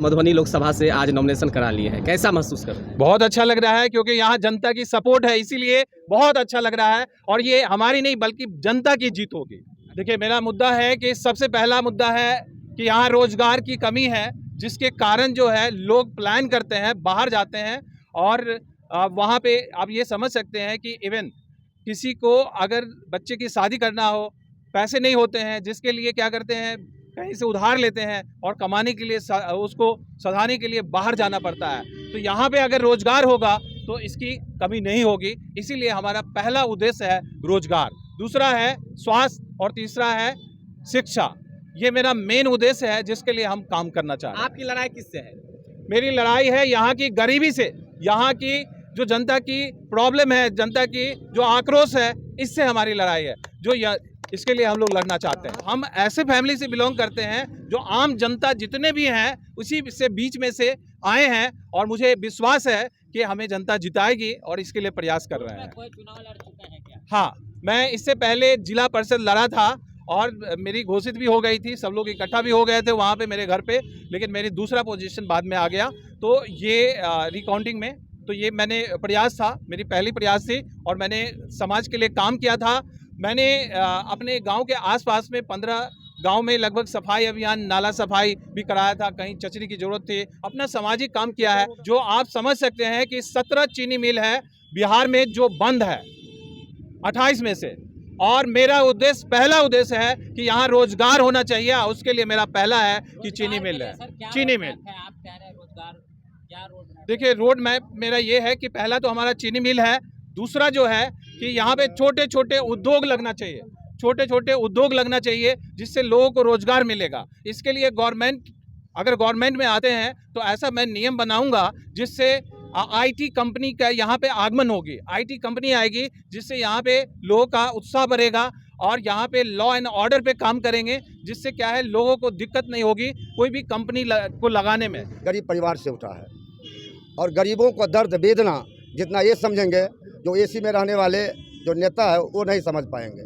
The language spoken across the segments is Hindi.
मधुबनी लोकसभा से आज नॉमिनेशन करा लिए हैं, कैसा महसूस कर रहे हैं? बहुत अच्छा लग रहा है क्योंकि यहाँ जनता की सपोर्ट है, इसीलिए बहुत अच्छा लग रहा है। और ये हमारी नहीं बल्कि जनता की जीत होगी। देखिए, मेरा मुद्दा है कि सबसे पहला मुद्दा है कि यहाँ रोजगार की कमी है, जिसके कारण जो है लोग प्लान करते हैं, बाहर जाते हैं और वहाँ पे आप ये समझ सकते हैं कि इवन किसी को अगर बच्चे की शादी करना हो, पैसे नहीं होते हैं, जिसके लिए क्या करते हैं, कहीं से उधार लेते हैं और कमाने के लिए उसको सधाने के लिए बाहर जाना पड़ता है। तो यहाँ पे अगर रोजगार होगा तो इसकी कमी नहीं होगी। इसीलिए हमारा पहला उद्देश्य है रोजगार, दूसरा है स्वास्थ्य और तीसरा है शिक्षा। ये मेरा मेन उद्देश्य है जिसके लिए हम काम करना चाहते हैं। आपकी लड़ाई किससे है? मेरी लड़ाई है यहाँ की गरीबी से, यहाँ की जो जनता की प्रॉब्लम है, जनता की जो आक्रोश है, इससे हमारी लड़ाई है, जो इसके लिए हम लोग लड़ना चाहते हैं। हम ऐसे फैमिली से बिलोंग करते हैं जो आम जनता जितने भी हैं उसी से बीच में से आए हैं और मुझे विश्वास है कि हमें जनता जिताएगी और इसके लिए प्रयास कर रहे हैं। कोई चुनाव लड़ चुका है क्या? हाँ, मैं इससे पहले जिला परिषद लड़ा था और मेरी घोषित भी हो गई थी, सब लोग इकट्ठा भी हो गए थे वहाँ पे मेरे घर पे, लेकिन मेरी दूसरा पोजीशन बाद में आ गया। तो ये रिकाउंटिंग में तो ये मैंने प्रयास था, मेरी पहली प्रयास थी और मैंने समाज के लिए काम किया था। मैंने अपने गांव के आसपास में 15 गांव में लगभग सफाई अभियान, नाला सफाई भी कराया था, कहीं चचरी की जरूरत थी, अपना सामाजिक काम किया है। जो आप समझ सकते हैं कि 17 चीनी मिल है बिहार में जो बंद है 28 में से, और मेरा उद्देश्य, पहला उद्देश्य है कि यहाँ रोजगार होना चाहिए। उसके लिए मेरा पहला है कि चीनी मिल है, चीनी मिल। आप कह रहे हैं रोजगार, क्या रोड मैप? देखिए, रोड मैप मेरा ये है कि पहला तो हमारा चीनी मिल है, दूसरा जो है कि यहाँ पे छोटे छोटे उद्योग लगना चाहिए, छोटे छोटे उद्योग लगना चाहिए जिससे लोगों को रोजगार मिलेगा। इसके लिए अगर गवर्नमेंट में आते हैं तो ऐसा मैं नियम बनाऊंगा जिससे आईटी कंपनी का यहाँ पे आगमन होगी, आईटी कंपनी आएगी जिससे यहाँ पे लोगों का उत्साह बढ़ेगा और यहाँ पे लॉ एंड ऑर्डर पे काम करेंगे, जिससे क्या है लोगों को दिक्कत नहीं होगी कोई भी कंपनी को लगाने में। गरीब परिवार से उठा है और गरीबों का दर्द वेदना जितना ये समझेंगे जो एसी में रहने वाले जो नेता है वो नहीं समझ पाएंगे।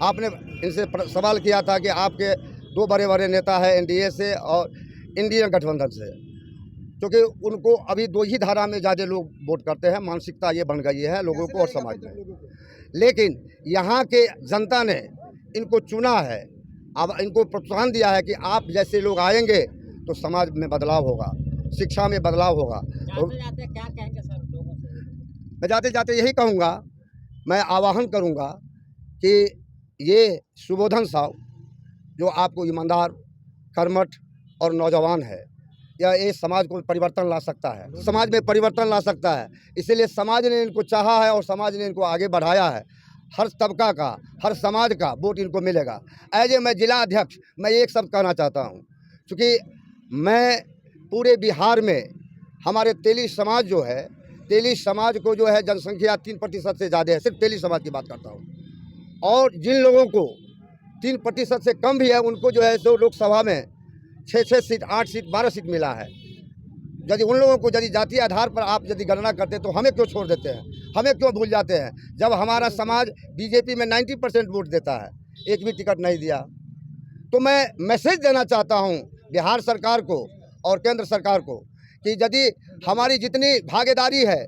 आपने इनसे सवाल किया था कि आपके 2 बड़े बड़े नेता हैं एनडीए से और इंडियन गठबंधन से, क्योंकि उनको अभी 2 ही धारा में ज़्यादा लोग वोट करते हैं, मानसिकता ये बन गई है लोगों को और समाज में। लेकिन यहाँ के जनता ने इनको चुना है, अब इनको प्रोत्साहन दिया है कि आप जैसे लोग आएंगे तो समाज में बदलाव होगा, शिक्षा में बदलाव होगा। जाते जाते क्या कहेंगे सर लोगों से? मैं जाते जाते यही कहूँगा, मैं आह्वान करूँगा कि ये सुबोधन साहब जो आपको ईमानदार, कर्मठ और नौजवान है, ये समाज को परिवर्तन ला सकता है, समाज में परिवर्तन ला सकता है। इसीलिए समाज ने इनको चाहा है और समाज ने इनको आगे बढ़ाया है। हर तबका का, हर समाज का वोट इनको मिलेगा। एज ए मैं जिला अध्यक्ष मैं एक शब्द कहना चाहता हूँ, क्योंकि मैं पूरे बिहार में हमारे तेली समाज जो है, तेली समाज को जो है जनसंख्या 3% से ज़्यादा है, सिर्फ तेली समाज की बात करता हूँ। और जिन लोगों को 3% से कम भी है उनको जो है सो लोकसभा में 6 सीट, 8 सीट, 12 सीट मिला है। यदि उन लोगों को यदि जातीय आधार पर आप यदि गणना करते तो हमें क्यों छोड़ देते हैं, हमें क्यों भूल जाते हैं, जब हमारा समाज बीजेपी में 90% वोट देता है, एक भी टिकट नहीं दिया। तो मैं मैसेज देना चाहता हूँ बिहार सरकार को और केंद्र सरकार को कि यदि हमारी जितनी भागीदारी है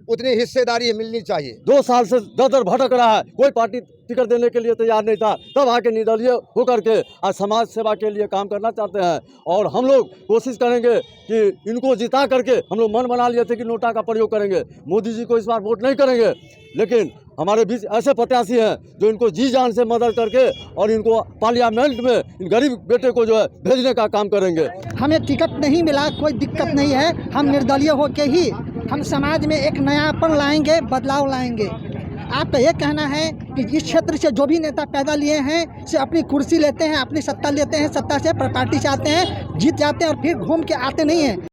उतनी हिस्सेदारी मिलनी चाहिए। 2 साल से दर भटक रहा है, कोई पार्टी टिकट देने के लिए तैयार नहीं था, तब आके निर्दलीय होकर के आज समाज सेवा के लिए काम करना चाहते हैं। और हम लोग कोशिश करेंगे कि इनको जिता करके, हम लोग मन बना लिए थे कि नोटा का प्रयोग करेंगे, मोदी जी को इस बार वोट नहीं करेंगे, लेकिन हमारे बीच ऐसे प्रत्याशी हैं जो इनको जी जान से मदद करके और इनको पार्लियामेंट में इन गरीब बेटे को जो है भेजने का काम करेंगे। हमें टिकट नहीं मिला, कोई दिक्कत नहीं है, हम निर्दलीय होकर ही हम समाज में एक नयापन लाएंगे, बदलाव लाएंगे। आपका ये कहना है कि इस क्षेत्र से जो भी नेता पैदा लिए हैं से अपनी कुर्सी लेते हैं, अपनी सत्ता लेते हैं, सत्ता से पार्टी चाहते हैं, जीत जाते हैं और फिर घूम के आते नहीं हैं।